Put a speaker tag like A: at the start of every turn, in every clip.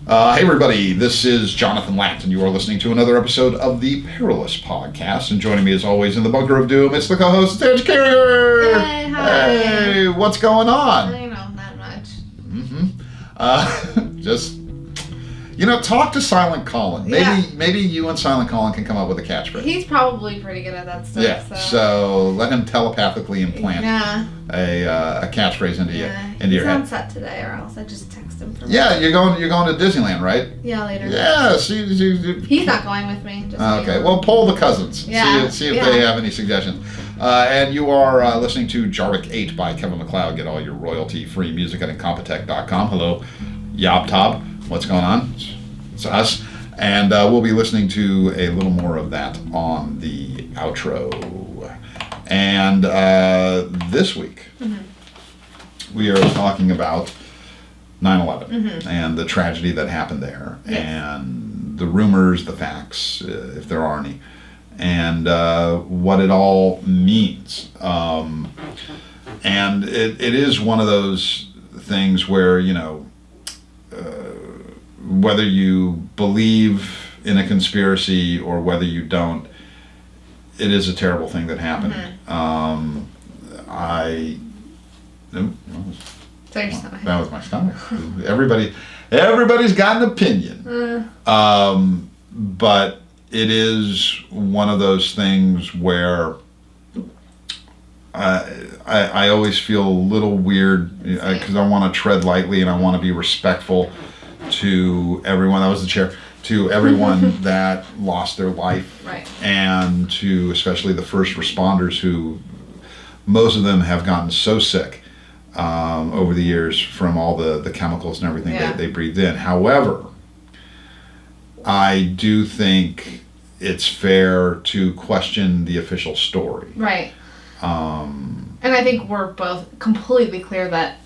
A: Hey everybody, this is Jonathan Lant, and you are listening to another episode of the Perilous Podcast. And joining me as always in the Bunker of Doom, it's the co-host, Angie Carrier!
B: Hey, hi!
A: Hey, what's going on?
B: I know, not much.
A: Talk to Silent Colin.
B: Yeah.
A: Maybe you and Silent Colin can come up with a catchphrase.
B: He's probably pretty good at that stuff.
A: Yeah, so let him telepathically implant a catchphrase into your head.
B: He's on set today, or else I just text him from
A: Yeah, you're going to Disneyland, right?
B: Yeah, later.
A: Yeah,
B: He's not going with me. Just
A: okay, well, poll the cousins.
B: Yeah.
A: See if they have any suggestions. And you are listening to Jarvik 8 by Kevin MacLeod. Get all your royalty-free music at Incompetech.com. Hello, Yob Tob. What's going on? It's us. And we'll be listening to a little more of that on the outro. And this week, we are talking about 9/11 and the tragedy that happened there, and the rumors, the facts, if there are any, and what it all means. And it is one of those things where, whether you believe in a conspiracy or whether you don't, it is a terrible thing that happened. That was my stomach. Everybody's got an opinion. But it is one of those things where I always feel a little weird because I want to tread lightly and I want to be respectful to everyone. That was the chair. To everyone that lost their life,
B: right,
A: and to especially the first responders who, most of them have gotten so sick over the years from all the chemicals and everything they breathed in. However, I do think it's fair to question the official story.
B: Right. And I think we're both completely clear that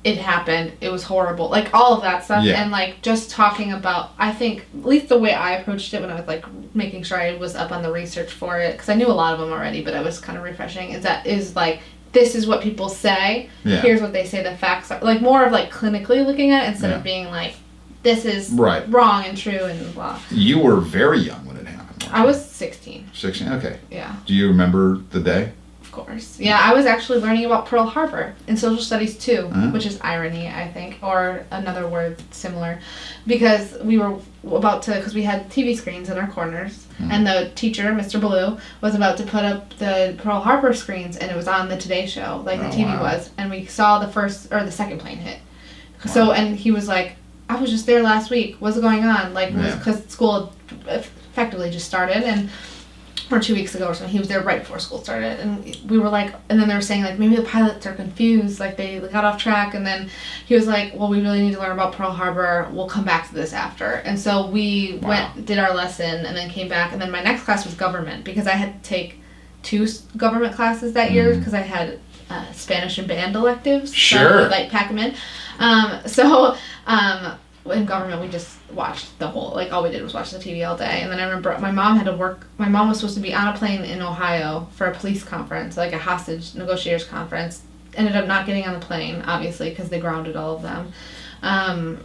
B: it happened. It was horrible. Like, all of that stuff.
A: Yeah.
B: And, just talking about, I think, at least the way I approached it when I was, making sure I was up on the research for it, because I knew a lot of them already, but it was kind of refreshing, this is what people say.
A: Yeah.
B: Here's what they say the facts are. More of, clinically looking at it instead of being, this is wrong and true and blah.
A: You were very young when it happened.
B: I was 16.
A: 16? Okay.
B: Yeah.
A: Do you remember the day?
B: Of course. Yeah, I was actually learning about Pearl Harbor in social studies too, which is irony, I think, or another word similar, because we were because we had TV screens in our corners, and the teacher, Mr. Blue, was about to put up the Pearl Harbor screens, and it was on the Today Show, the TV was, and we saw the second plane hit. Wow. So, and he was like, I was just there last week. What's going on? Because school effectively just started, or 2 weeks ago or something. He was there right before school started, and we were and then they were saying maybe the pilots are confused, they got off track, and then he was like, well, we really need to learn about Pearl Harbor. We'll come back to this after. And so we did our lesson, and then came back, and then my next class was government, because I had to take 2 government classes that year, because I had Spanish and band electives.
A: Sure.
B: So pack them in. In government, we just watched the whole, all we did was watch the TV all day. And then I remember my mom had to work. My mom was supposed to be on a plane in Ohio for a police conference, a hostage negotiators conference. Ended up not getting on the plane, obviously, because they grounded all of them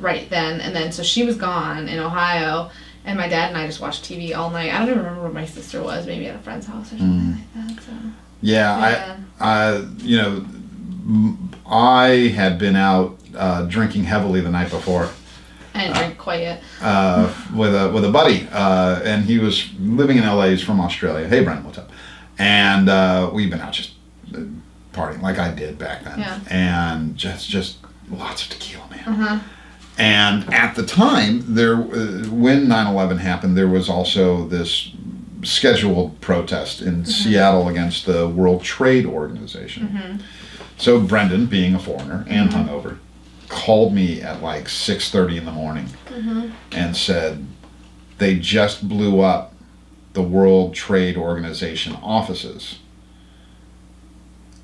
B: right then. And then, so she was gone in Ohio, and my dad and I just watched TV all night. I don't even remember where my sister was, maybe at a friend's house or something like that. So.
A: Yeah, I had been out drinking heavily the night before.
B: I didn't drink quite yet.
A: With a buddy, and he was living in LA. He's from Australia. Hey, Brendan, what's up? And we've been out just partying like I did back then, and just lots of tequila, man. And at the time, when 9/11 happened, there was also this scheduled protest in Seattle against the World Trade Organization. So Brendan, being a foreigner and hungover, called me at 6:30 in the morning and said they just blew up the World Trade Organization offices.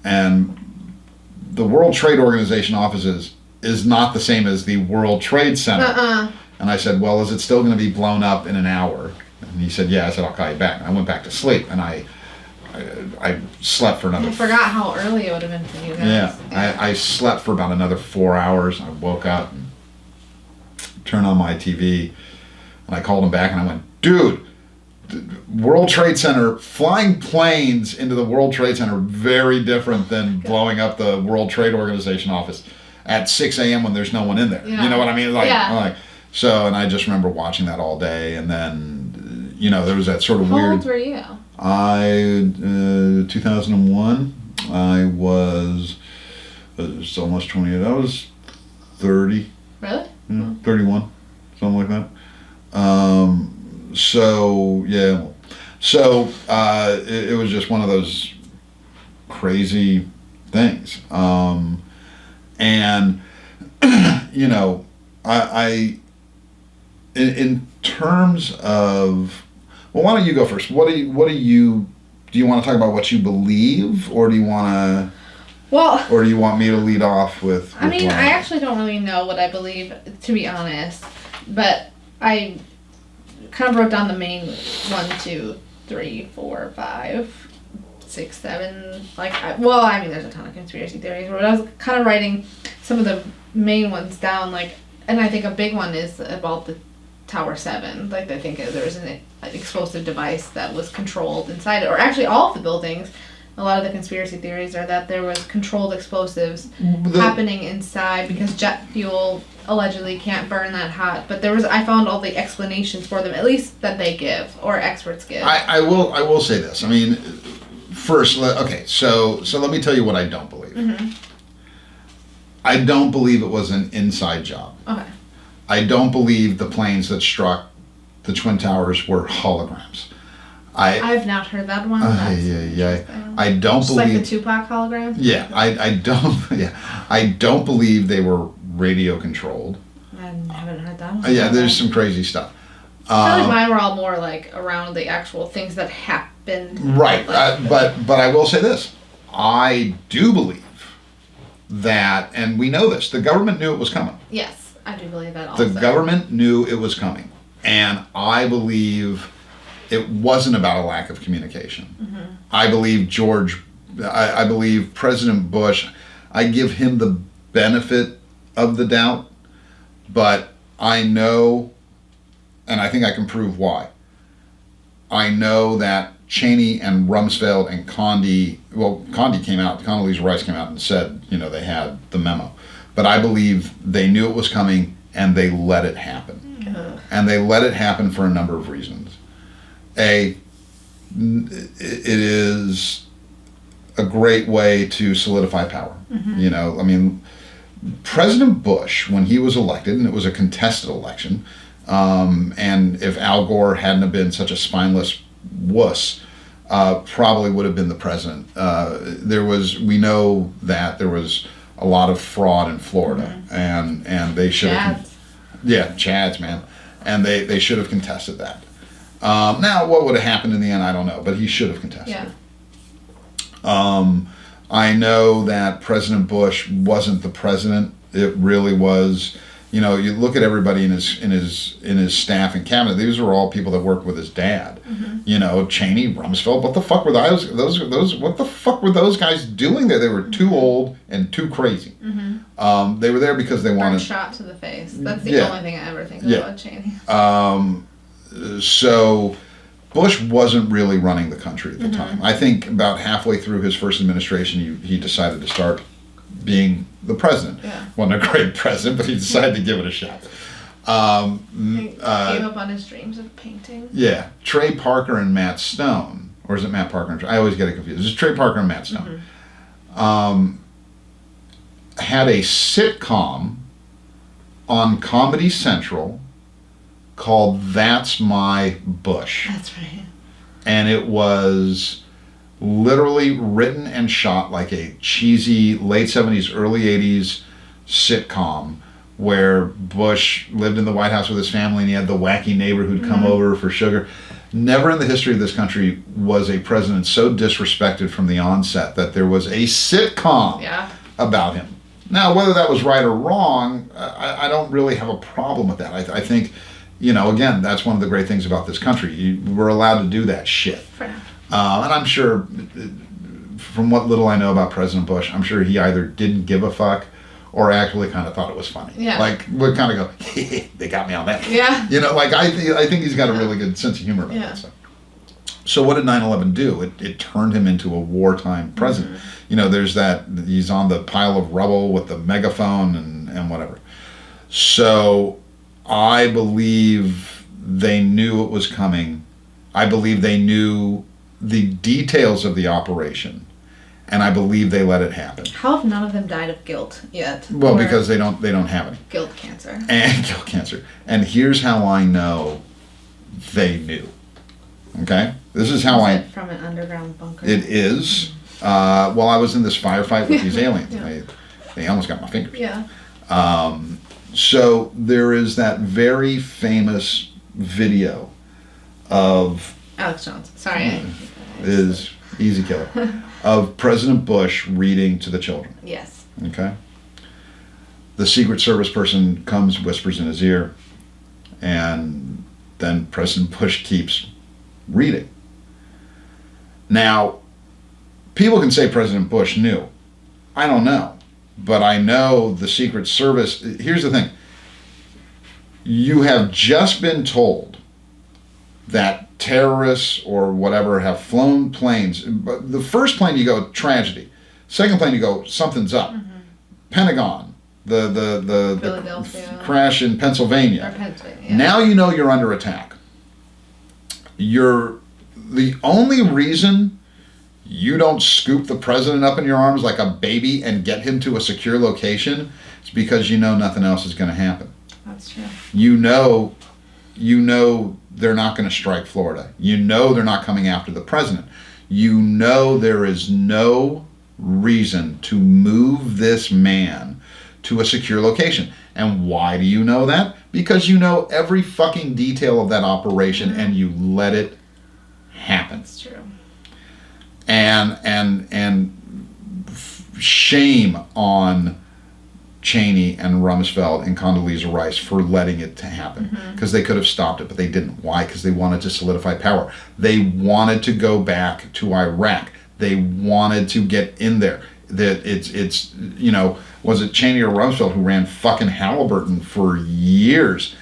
A: And the World Trade Organization offices is not the same as the World Trade Center. And I said, well, is it still going to be blown up in an hour? And he said, yeah. I said, I'll call you back. And I went back to sleep, and I slept for another...
B: I forgot how early it would have been for you guys.
A: Yeah. I slept for about another 4 hours. I woke up and turn on my TV, and I called him back and I went, dude, World Trade Center, flying planes into the World Trade Center, very different than blowing up the World Trade Organization office at 6 a.m. when there's no one in there. Yeah. You know what I mean? So, and I just remember watching that all day, and then, there was that sort of
B: How
A: weird...
B: old were you?
A: 2001, I was almost 28. I was 30.
B: Really?
A: Yeah, 31, something like that. It was just one of those crazy things. And, I in terms of, well, why don't you go first? Do you want to talk about what you believe, or do you want me to lead off with
B: I actually don't really know what I believe, to be honest, but I kind of wrote down the main 1, 2, 3, 4, 5, 6, 7, there's a ton of conspiracy theories, but I was kind of writing some of the main ones down, and I think a big one is about the Tower 7. They think there was an explosive device that was controlled inside it, or actually all of the buildings. A lot of the conspiracy theories are that there was controlled explosives happening inside because jet fuel allegedly can't burn that hot. But I found all the explanations for them, at least that they give or experts give.
A: I will say this. I mean, first, so let me tell you what I don't believe. Mm-hmm. I don't believe it was an inside job. Okay. I don't believe the planes that struck the Twin Towers were holograms.
B: I've not heard that one.
A: I don't
B: just
A: believe,
B: like the Tupac hologram.
A: Yeah, I don't. Yeah, I don't believe they were radio controlled.
B: I haven't heard that one.
A: There's some crazy stuff.
B: I feel like mine were all more around the actual things that happened.
A: Right, but I will say this: I do believe that, and we know this. The government knew it was coming.
B: Yes. I do believe that also.
A: The government knew it was coming. And I believe it wasn't about a lack of communication. Mm-hmm. I believe President Bush, I give him the benefit of the doubt, but I know, and I think I can prove why. I know that Cheney and Rumsfeld and Condoleezza Rice came out and said, they had the memo. But I believe they knew it was coming, and they let it happen. Mm-hmm. And they let it happen for a number of reasons. It is a great way to solidify power. Mm-hmm. President Bush, when he was elected, and it was a contested election, and if Al Gore hadn't have been such a spineless wuss, probably would have been the president. We know that there was a lot of fraud in Florida, mm-hmm. and they should have... Chads, man. And they should have contested that. Now, what would have happened in the end, I don't know, but he should have contested it. I know that President Bush wasn't the president. It really was... you look at everybody in his staff and cabinet. These were all people that worked with his dad. Mm-hmm. Cheney, Rumsfeld. What the fuck were those? What the fuck were those guys doing there? They were too old and too crazy. Mm-hmm. They were there because they wanted
B: shot to the face. That's the only thing I ever think about Cheney.
A: So Bush wasn't really running the country at the time. I think about halfway through his first administration, he decided to start being the president. Yeah. Wasn't a great president, but he decided to give it a shot.
B: He gave up on his dreams of painting.
A: Yeah. Trey Parker and Matt Stone. Or is it Matt Parker? I always get it confused. It's Trey Parker and Matt Stone. Mm-hmm. Had a sitcom on Comedy Central called That's My Bush.
B: That's right.
A: And it was literally written and shot like a cheesy late 70s, early 80s sitcom where Bush lived in the White House with his family and he had the wacky neighbor who'd come over for sugar. Never in the history of this country was a president so disrespected from the onset that there was a sitcom about him. Now, whether that was right or wrong, I don't really have a problem with that. I think, again, that's one of the great things about this country. We're allowed to do that shit. For now. And I'm sure, from what little I know about President Bush, I'm sure he either didn't give a fuck or actually kind of thought it was funny.
B: Yeah.
A: Like, would kind of go, they got me on that.
B: Yeah.
A: You know, like, I think he's got a really good sense of humor about that stuff. So what did 9/11 do? It turned him into a wartime president. You know, there's that, he's on the pile of rubble with the megaphone and whatever. So I believe they knew it was coming. I believe they knew the details of the operation, and I believe they let it happen.
B: How have none of them died of guilt yet?
A: Well, because they don't have any.
B: Guilt cancer.
A: And guilt cancer. And here's how I know they knew. Okay? This is how
B: it from an underground bunker?
A: It is. Well, I was in this firefight with these aliens.
B: Yeah.
A: They almost got my fingers.
B: Yeah.
A: So there is that very famous video of
B: Alex Jones. Sorry.
A: Is easy killer of President Bush reading to the children.
B: Yes.
A: Okay. The Secret Service person comes, whispers in his ear, and then President Bush keeps reading. Now, people can say President Bush knew. I don't know. But I know the Secret Service. Here's the thing. You have just been told that terrorists or whatever have flown planes. But the first plane you go, tragedy. Second plane you go, something's up. Pentagon, the crash in Pennsylvania. Now you know you're under attack. The only reason you don't scoop the president up in your arms like a baby and get him to a secure location is because you know nothing else is going to happen.
B: That's true.
A: You know they're not going to strike Florida. You know they're not coming after the president. You know there is no reason to move this man to a secure location. And why do you know that? Because you know every fucking detail of that operation and you let it happen.
B: That's true.
A: And shame on Cheney and Rumsfeld and Condoleezza Rice for letting it to happen, because they could have stopped it, but they didn't. Why? Because they wanted to solidify power. They wanted to go back to Iraq. They wanted to get in there. That it's was it Cheney or Rumsfeld who ran fucking Halliburton for years,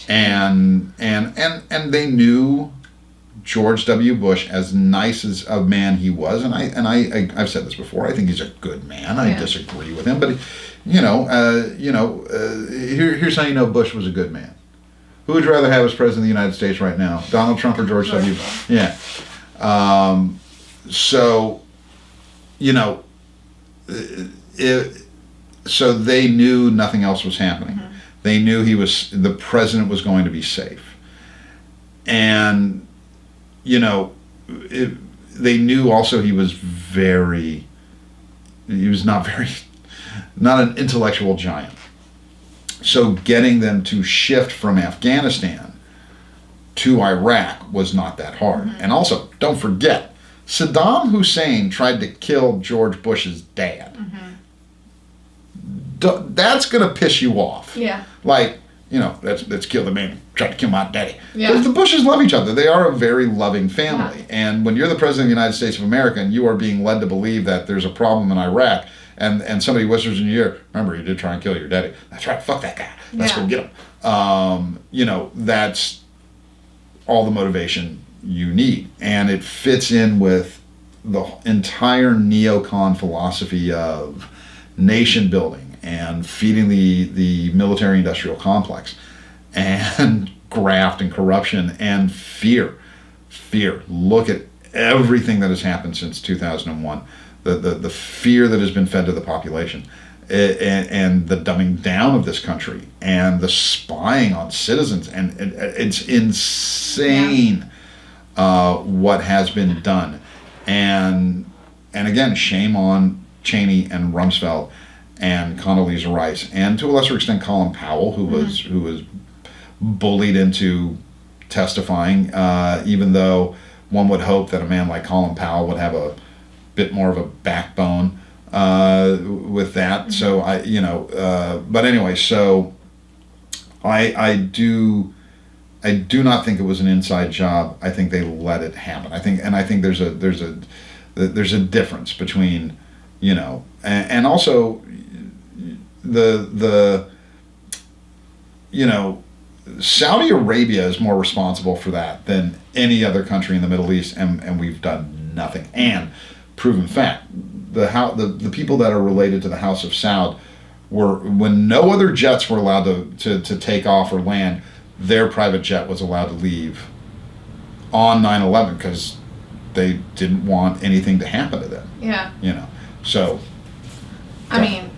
A: and they knew George W. Bush, as nice as a man he was, and I've said this before, I think he's a good man. I disagree with him, but here's how you know Bush was a good man. Who would you rather have as president of the United States right now, Donald Trump or George W. Bush? Yeah. So they knew nothing else was happening. They knew the president was going to be safe, and they knew also he was not an intellectual giant. So getting them to shift from Afghanistan to Iraq was not that hard. And also, don't forget, Saddam Hussein tried to kill George Bush's dad. That's going to piss you off.
B: Yeah.
A: Like, let's kill the man who tried to kill my daddy.
B: Yeah.
A: But the Bushes love each other. They are a very loving family. Yeah. And when you're the president of the United States of America and you are being led to believe that there's a problem in Iraq, and somebody whispers in your ear, remember, he did try and kill your daddy. That's right, fuck that guy. Let's go get him. That's all the motivation you need. And it fits in with the entire neocon philosophy of nation building and feeding the military-industrial complex, and graft and corruption and fear. Look at everything that has happened since 2001. The fear that has been fed to the population, and the dumbing down of this country, and the spying on citizens, and it's insane what has been done. And again, shame on Cheney and Rumsfeld and Condoleezza Rice, and to a lesser extent Colin Powell, who was bullied into testifying, even though one would hope that a man like Colin Powell would have a bit more of a backbone with that. So but anyway, so I do not think it was an inside job. I think they let it happen. I think there's a difference between, and also the you know, Saudi Arabia is more responsible for that than any other country in the Middle East, and we've done nothing. And proven fact, the people that are related to the House of Saud were, when no other jets were allowed to take off or land, their private jet was allowed to leave on 9/11 because they didn't want anything to happen to them.
B: Yeah.
A: You know, so.
B: I mean,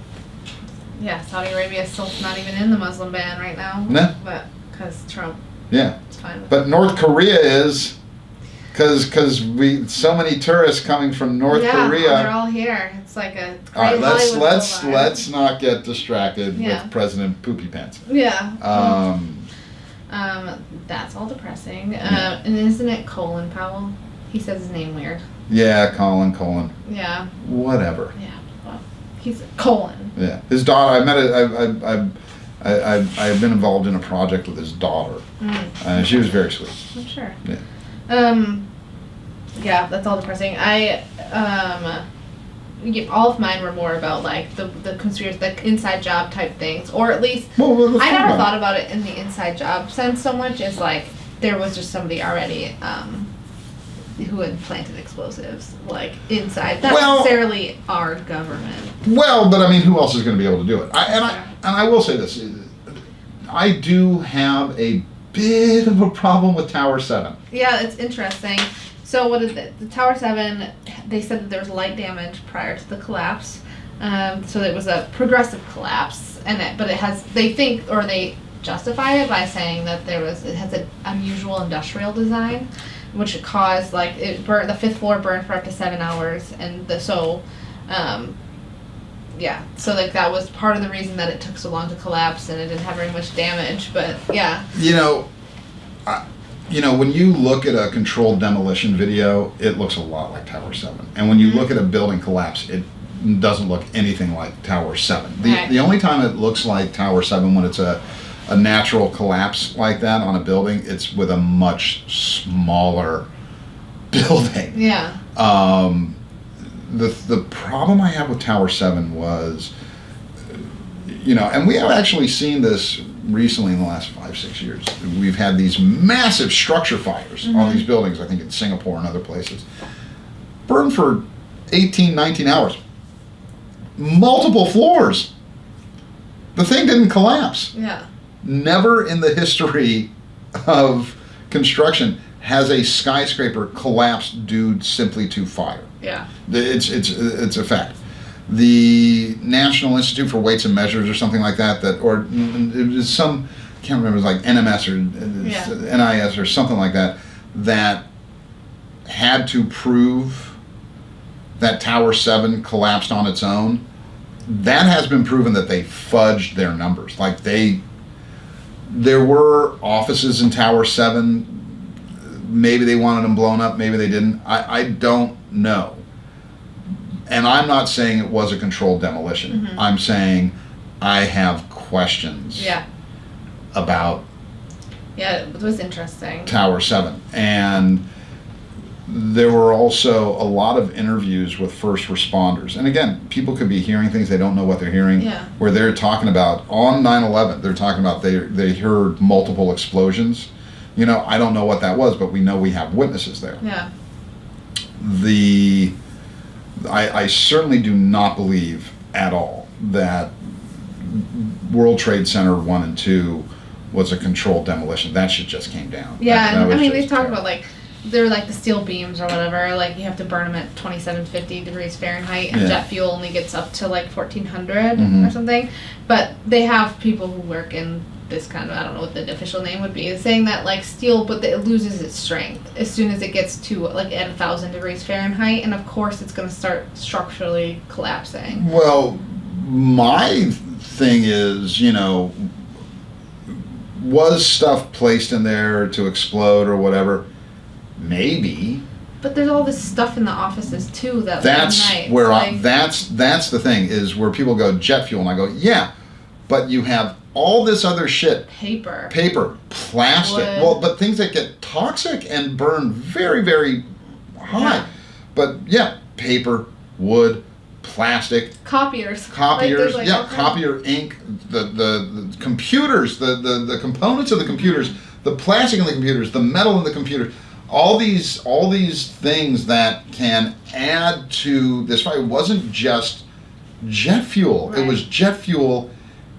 B: yeah, Saudi Arabia is still not even in the Muslim ban right now.
A: No.
B: But because Trump.
A: Yeah.
B: It's fine with
A: But North Korea is, because so many tourists coming from North Korea.
B: Yeah, they're all here. It's like a great
A: All right,
B: Hollywood
A: let's not get distracted
B: Yeah.
A: with President Poopy Pants.
B: Yeah. That's all depressing. And isn't it Colin Powell? He says his name weird.
A: Yeah, Colin.
B: Yeah.
A: Whatever.
B: Yeah. Well, he's Colin.
A: Yeah, his daughter. I've been involved in a project with his daughter. She was very sweet.
B: I'm sure.
A: Yeah.
B: Yeah, that's all depressing. All of mine were more about like the conspiracy, the inside job type things, or at least I never thought about it in the inside job sense so much as like there was just somebody already who had planted explosives like inside, not necessarily our government.
A: Well, but I mean, who else is going to be able to do it? I will say this: I do have a bit of a problem with Tower 7.
B: Yeah, it's interesting. So what is it? The Tower 7, they said that there was light damage prior to the collapse. So it was a progressive collapse, but it has, they justify it by saying that it has an unusual industrial design, which caused, like, the fifth floor burned for up to 7 hours, so like that was part of the reason that it took so long to collapse, and it didn't have very much damage, but yeah.
A: When you look at a controlled demolition video, it looks a lot like Tower 7. And when you look at a building collapse, it doesn't look anything like Tower 7. The only time it looks like Tower 7 when it's a natural collapse like that on a building, it's with a much smaller building.
B: Yeah.
A: The problem I have with Tower 7 was, and we have actually seen this recently in the last 5-6 years. We've had these massive structure fires on these buildings, I think in Singapore and other places. Burned for 18, 19 hours. Multiple floors. The thing didn't collapse.
B: Yeah.
A: Never in the history of construction has a skyscraper collapsed due simply to fire.
B: Yeah.
A: It's a fact. The National Institute for Weights and Measures or something like that, or it was some, I can't remember, it was like NMS or NIS or something like that, that had to prove that Tower 7 collapsed on its own. That has been proven that they fudged their numbers. Like there were offices in Tower 7, maybe they wanted them blown up, maybe they didn't. I don't know. And I'm not saying it was a controlled demolition. I'm saying I have questions about
B: it was interesting.
A: Tower 7. And there were also a lot of interviews with first responders. And again, people could be hearing things they don't know what they're hearing. Where they're talking about, on 9/11, they're talking about they heard multiple explosions. I don't know what that was, but we know we have witnesses there.
B: Yeah.
A: I certainly do not believe at all that World Trade Center 1 and 2 was a controlled demolition. That shit just came down.
B: Yeah, they talked about they're like the steel beams or whatever, like you have to burn them at 2750 degrees Fahrenheit, and jet fuel only gets up to like 1400 or something. But they have people who work in this kind of, I don't know what the official name would be, saying that like steel, but it loses its strength as soon as it gets to like at 1000 degrees Fahrenheit, and of course it's going to start structurally collapsing.
A: Well, my thing is, was stuff placed in there to explode or whatever? Maybe.
B: But there's all this stuff in the offices too that
A: that's where that's the thing, is where people go jet fuel, and I go, yeah, but you have all this other shit.
B: Paper,
A: plastic.
B: Wood.
A: Well, but things that get toxic and burn very, very high.
B: Yeah.
A: But yeah, paper, wood, plastic.
B: Copiers.
A: Like, yeah, copier ink, the computers, the components of the computers, the plastic in the computers, the metal in the computers, all these things that can add to this fire. It wasn't just jet fuel. Right. It was jet fuel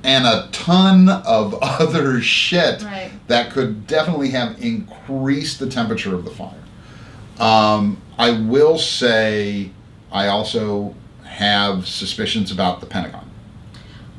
A: and a ton of other shit that could definitely have increased the temperature of the fire. I will say I also have suspicions about the Pentagon.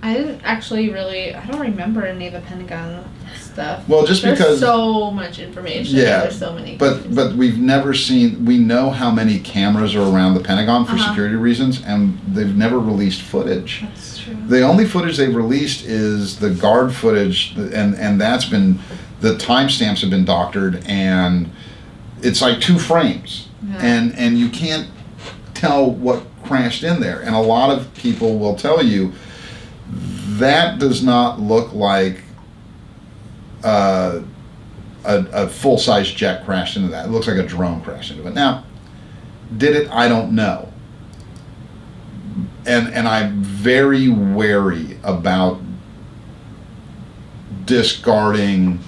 B: I don't remember any of the Pentagon stuff.
A: Well, just
B: there's
A: because
B: so much information.
A: Yeah,
B: there's so many.
A: But we've never seen. We know how many cameras are around the Pentagon for security reasons, and they've never released footage.
B: That's true.
A: The only footage they've released is the guard footage, and that's been, the timestamps have been doctored, and it's like 2 frames, and you can't tell what crashed in there, and a lot of people will tell you that does not look like a full-size jet crashed into that. It looks like a drone crashed into it. Now, did it? I don't know. And I'm very wary about discarding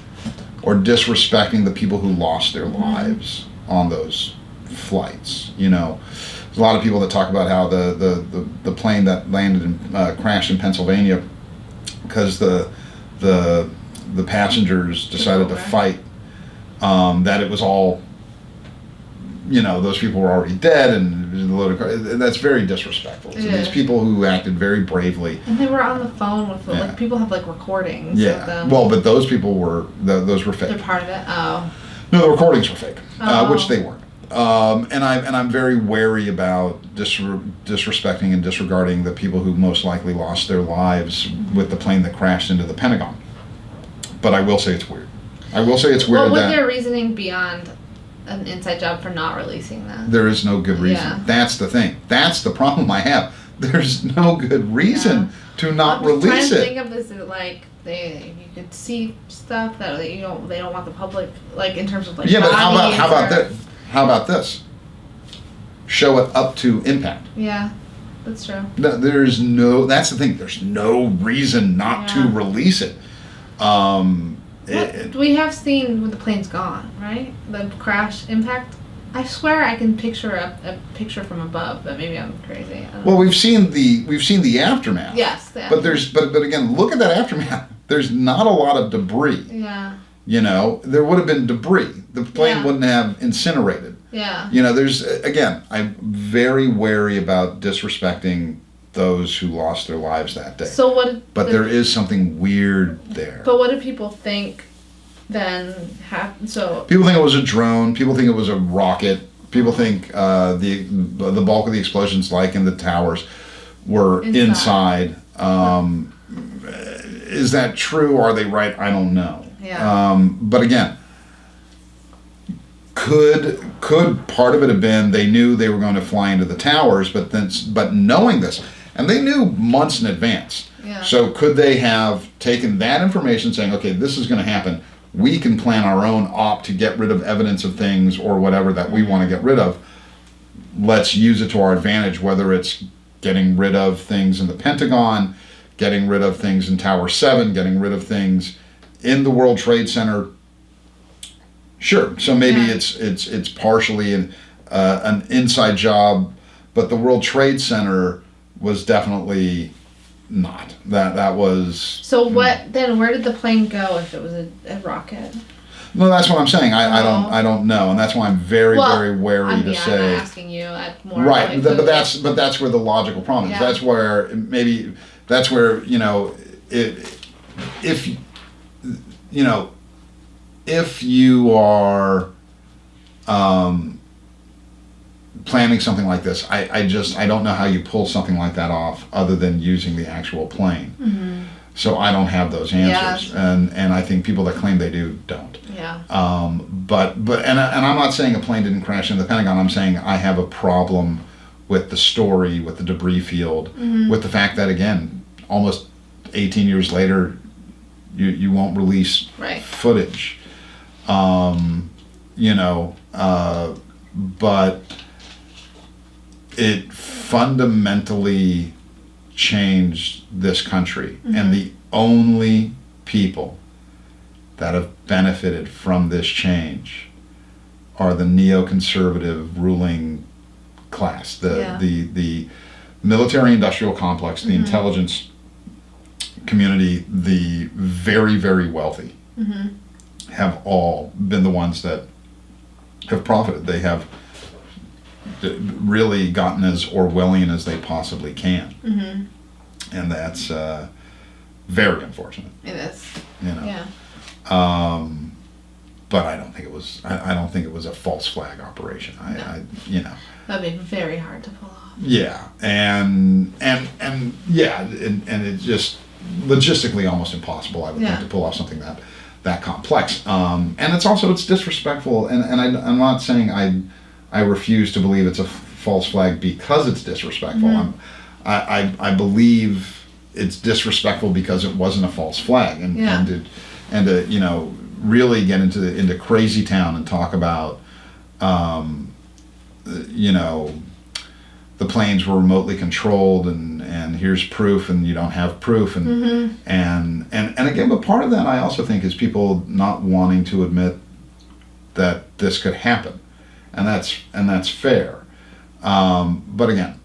A: or disrespecting the people who lost their lives on those flights. You know, there's a lot of people that talk about how the plane that landed and crashed in Pennsylvania because the passengers decided to fight, that it was all, you know, those people were already dead, and it was a load of cars. That's very disrespectful to these people who acted very bravely.
B: And they were on the phone with like, people have like recordings of them.
A: Well, but those people were, those were fake.
B: They're part of it? Oh.
A: No, the recordings were fake, which they weren't. And I'm very wary about disrespecting and disregarding the people who most likely lost their lives with the plane that crashed into the Pentagon. But I will say it's weird. What was
B: their reasoning beyond an inside job for not releasing that?
A: There is no good reason. Yeah. That's the thing. That's the problem I have. There's no good reason to not release it. I'm trying to think
B: of this as like you could see stuff that they don't want the public, like in terms of like.
A: Yeah, but how about this? Show it up to impact.
B: Yeah, that's true.
A: No, that's the thing. There's no reason not to release it.
B: We have seen when the plane's gone, right? The crash impact. I swear I can picture a picture from above, but maybe I'm crazy.
A: Well, we've seen the aftermath.
B: Yes,
A: but again, look at that aftermath. There's not a lot of debris.
B: Yeah.
A: You know, there would have been debris. The plane wouldn't have incinerated.
B: Yeah.
A: You know, I'm very wary about disrespecting those who lost their lives that day. But there is something weird there.
B: But what do people think then happened? So
A: people think it was a drone. People think it was a rocket. People think the bulk of the explosions, like in the towers, were inside. Is that true? Are they right? I don't know.
B: Yeah.
A: But again, could part of it have been they knew they were going to fly into the towers, but knowing this, and they knew months in advance.
B: Yeah.
A: So could they have taken that information, saying, okay, this is going to happen. We can plan our own op to get rid of evidence of things or whatever that we want to get rid of. Let's use it to our advantage, whether it's getting rid of things in the Pentagon, getting rid of things in Tower 7, getting rid of things in the World Trade Center. Sure. So maybe it's partially an inside job, but the World Trade Center was definitely not. That was.
B: So what then? Where did the plane go if it was a rocket?
A: No, that's what I'm saying. I don't know, and that's why I'm very wary to say.
B: I'm asking you at more.
A: Right, but that's where the logical problem is. That's where you know if you are planning something like this, I don't know how you pull something like that off other than using the actual plane. Mm-hmm. So I don't have those answers, and I think people that claim they do don't.
B: Yeah.
A: But I'm not saying a plane didn't crash into the Pentagon. I'm saying I have a problem with the story, with the debris field, with the fact that again, almost 18 years later, you won't release footage. But it fundamentally changed this country. And the only people that have benefited from this change are the neoconservative ruling class, the military-industrial complex, the intelligence community, the very, very wealthy have all been the ones that have profited. They have really gotten as Orwellian as they possibly can. And that's very unfortunate.
B: It is.
A: You know.
B: Yeah.
A: But I don't think it was. I don't think it was a false flag operation. You know.
B: That'd be very hard to pull off.
A: Yeah, and it just logistically almost impossible, I would think, to pull off something that complex. And it's disrespectful. And I'm not saying I refuse to believe it's a false flag because it's disrespectful. I believe it's disrespectful because it wasn't a false flag, and to you know, really get into crazy town and talk about you know, the planes were remotely controlled and here's proof and you don't have proof and again, but part of that I also think is people not wanting to admit that this could happen, and that's fair. But again,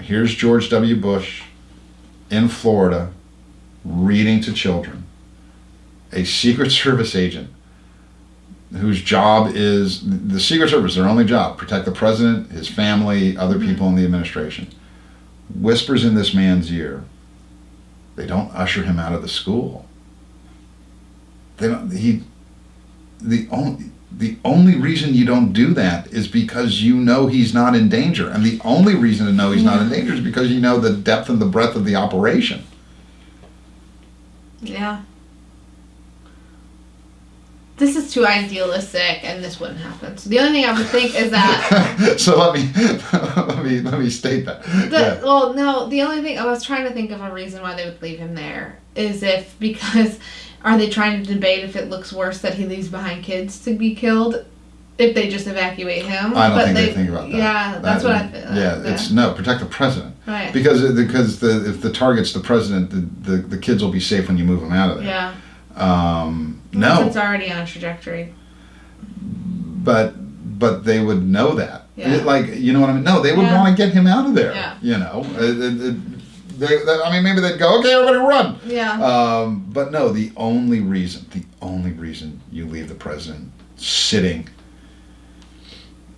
A: here's George W. Bush in Florida reading to children, a Secret Service agent whose job is, the Secret Service, their only job, protect the president, his family, other people in the administration, whispers in this man's ear. They don't usher him out of the school. They don't. The only reason you don't do that is because you know he's not in danger, and the only reason to know he's not in danger is because you know the depth and the breadth of the operation.
B: Yeah. This is too idealistic, and this wouldn't happen. So the only thing I would think is that.
A: So let me state that.
B: Well, no. The only thing I was trying to think of a reason why they would leave him there is because are they trying to debate if it looks worse that he leaves behind kids to be killed if they just evacuate him?
A: I don't think they think about that.
B: Yeah, that's what I think.
A: It's no, protect the president.
B: Right.
A: Because if the target's the president, the kids will be safe when you move them out of there.
B: Yeah.
A: No.
B: It's already on a trajectory.
A: But they would know that.
B: Yeah.
A: You know what I mean? No, they would want to get him out of there.
B: Yeah.
A: You know, maybe they'd go, okay, everybody run.
B: Yeah.
A: But no, the only reason you leave the president sitting,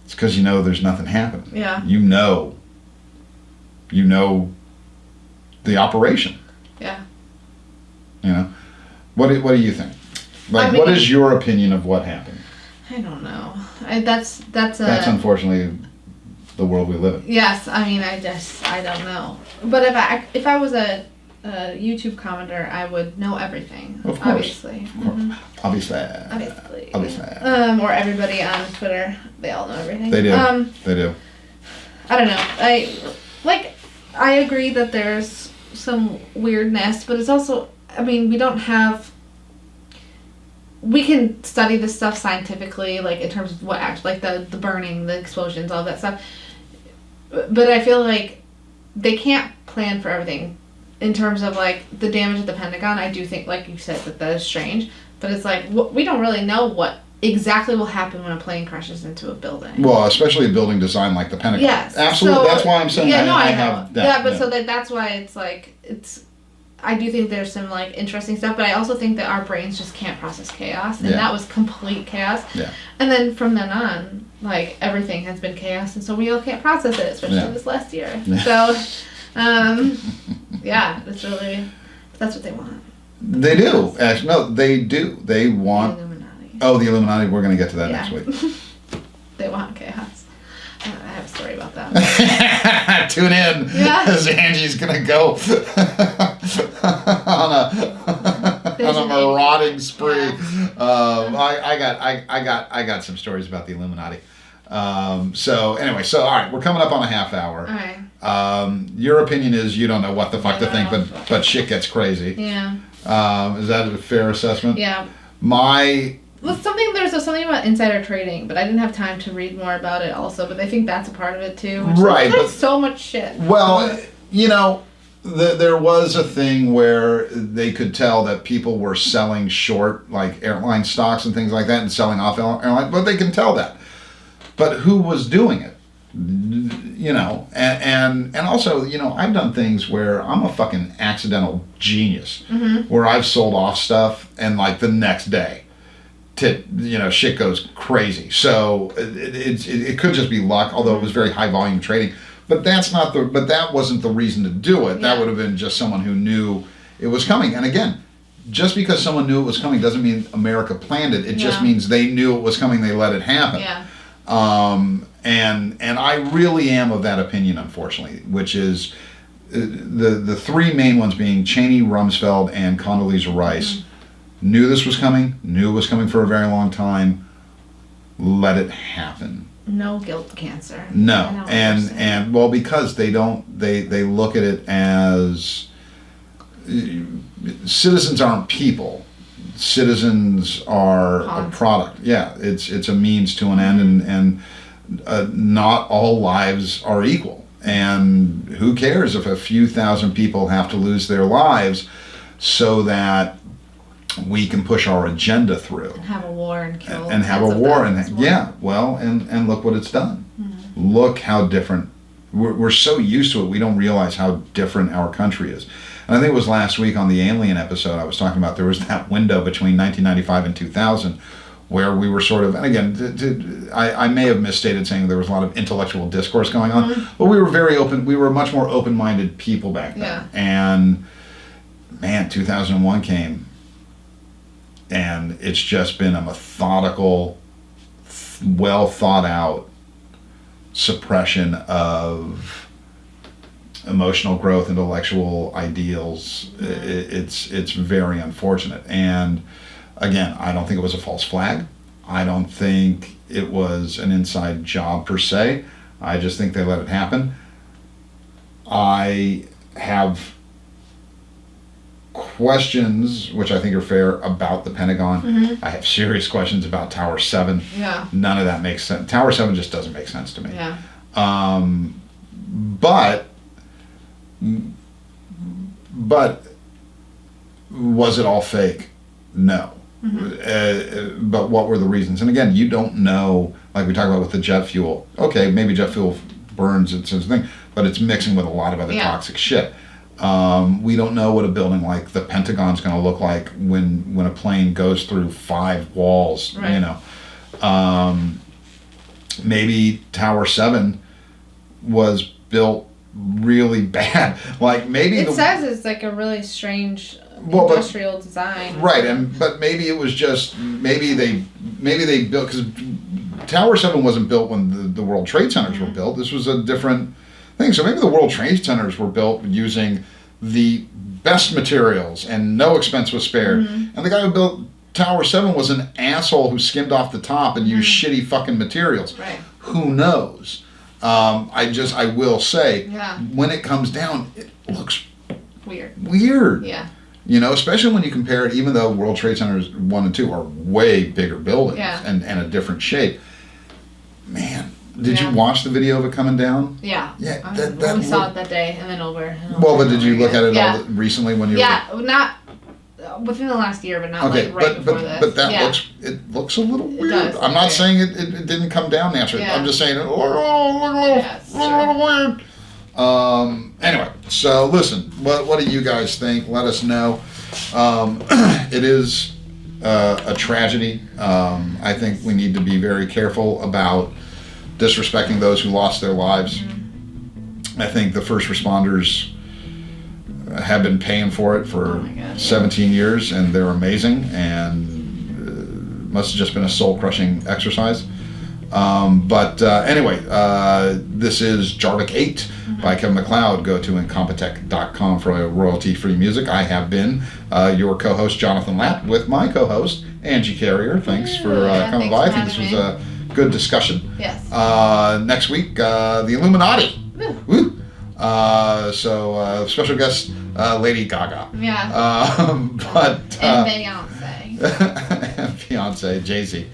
A: it's because you know there's nothing happening.
B: Yeah.
A: You know the operation.
B: Yeah.
A: You know, what do you think? What is your opinion of what happened?
B: I don't know. That's
A: unfortunately the world we live in.
B: Yes, I mean, I don't know. But if I was a YouTube commenter, I would know everything.
A: Of course.
B: Obviously.
A: Of course.
B: Obviously.
A: Obviously.
B: Or everybody on Twitter, they all know everything.
A: They do. They do.
B: I don't know. I agree that there's some weirdness, but it's also, I mean, we can study this stuff scientifically, like in terms of what actually, like the burning, the explosions, all that stuff. But I feel like they can't plan for everything. In terms of like the damage at the Pentagon, I do think, like you said, that is strange. But it's like we don't really know what exactly will happen when a plane crashes into a building.
A: Well, especially a building designed like the Pentagon.
B: Yes,
A: absolutely. So, that's why I'm saying.
B: Yeah, I
A: have
B: know.
A: that.
B: Yeah, but so that's why it's. I do think there's some like interesting stuff, but I also think that our brains just can't process chaos, and that was complete chaos.
A: Yeah.
B: And then from then on, like everything has been chaos, and so we all can't process it, especially this last year. Yeah. So, it's really that's what they want.
A: They do. Actually, no, they do. They want.
B: The Illuminati.
A: Oh, the Illuminati. We're going to get to that next week.
B: They want chaos. I have a story about that.
A: Tune in, because Angie's gonna go on a marauding spree. Yeah. I got some stories about the Illuminati. So all right, we're coming up on a half hour.
B: All right.
A: Your opinion is you don't know what the fuck to think, but shit gets crazy.
B: Yeah.
A: Is that a fair assessment?
B: Yeah.
A: My
B: There's something about insider trading, but I didn't have time to read more about it also, but I think that's a part of it too. Which
A: Right.
B: But so much shit.
A: Well, there was a thing where they could tell that people were selling short, like airline stocks and things like that, and selling off airline, but they can tell that. But who was doing it? And also, I've done things where I'm a fucking accidental genius, where I've sold off stuff and like the next day, shit goes crazy. So it could just be luck, although it was very high volume trading. But that wasn't the reason to do it. Yeah. That would have been just someone who knew it was coming. And again, just because someone knew it was coming doesn't mean America planned it. It just means they knew it was coming. They let it happen.
B: Yeah.
A: And I really am of that opinion, unfortunately, which is the three main ones being Cheney, Rumsfeld, and Condoleezza Rice. Knew this was coming. Knew it was coming for a very long time. Let it happen.
B: No guilt cancer.
A: No, and well, because they look at it as citizens aren't people. Citizens are a product. Yeah, it's a means to an end, and not all lives are equal. And who cares if a few thousand people have to lose their lives so that we can push our agenda through
B: and have a war and kill
A: and have a war and look what it's done. Look how different we're so used to it, we don't realize how different our country is. And I think it was last week on the Alien episode I was talking about, there was that window between 1995 and 2000 where we were sort of, and again, I may have misstated saying there was a lot of intellectual discourse going on, but we were very open, we were much more open-minded people back then.
B: Yeah.
A: And man, 2001 came, and it's just been a methodical, well thought out suppression of emotional growth, intellectual ideals. It's very unfortunate. And again, I don't think it was a false flag. I don't think it was an inside job per se. I just think they let it happen. I have questions, which I think are fair, about the Pentagon. I have serious questions about Tower 7.
B: Yeah.
A: None of that makes sense. Tower 7 just doesn't make sense to me.
B: Yeah.
A: But was it all fake? No. But what were the reasons? And again, you don't know, like we talked about with the jet fuel. Okay, maybe jet fuel burns and such a thing, but it's mixing with a lot of other toxic shit. We don't know what a building like the Pentagon's going to look like when a plane goes through 5 walls. Right. Maybe Tower 7 was built really bad. Like maybe
B: it says it's like a really strange industrial design.
A: Right, but maybe it was just maybe they built, because Tower 7 wasn't built when the World Trade Centers were built. This was a different thing. So maybe the World Trade Centers were built using the best materials and no expense was spared. And the guy who built Tower 7 was an asshole who skimmed off the top and used shitty fucking materials.
B: Right.
A: Who knows? I will say, when it comes down, it looks weird.
B: Yeah.
A: Especially when you compare it, even though World Trade Centers 1 and 2 are way bigger buildings and a different shape. Man, did you watch the video of it coming down?
B: Yeah.
A: Yeah.
B: We saw it that day and then over.
A: Well, but did you look at it all recently when you were...
B: not within the last year, but not before this.
A: But that looks a little weird.
B: It does.
A: I'm not saying it didn't come down naturally. I'm just saying it looked a little weird. Anyway, so listen, what do you guys think? Let us know. It is a tragedy. I think we need to be very careful about disrespecting those who lost their lives. I think the first responders have been paying for it for 17 years, and they're amazing, and must have just been a soul-crushing exercise. Anyway, this is Jarvik 8 by Kevin MacLeod. Go to incompetech.com for royalty-free music. I have been your co-host, Jonathan Latt, with my co-host, Angie Carrier. Thanks for coming by. I think this was a good discussion.
B: Yes.
A: Next week, the Illuminati. Woo! Special guest, Lady Gaga.
B: Yeah.
A: And
B: Beyonce.
A: and Beyonce. fiance, Jay-Z.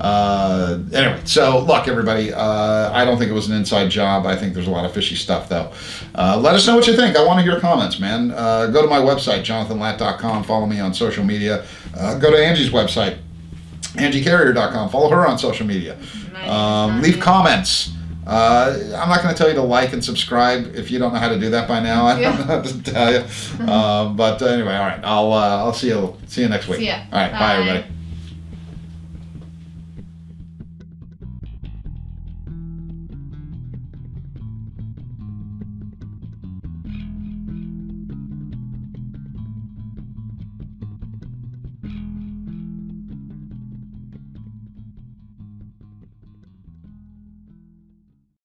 A: Anyway, so look, everybody, I don't think it was an inside job. I think there's a lot of fishy stuff, though. Let us know what you think. I want to hear comments, man. Go to my website, jonathanlatt.com. Follow me on social media. Go to Angie's website, angiecarrier.com. Follow her on social media. Leave comments. I'm not going to tell you to like and subscribe if you don't know how to do that by now. I don't know how to tell you. But anyway, all right. I'll see you next week.
B: See ya.
A: All right. Bye everybody.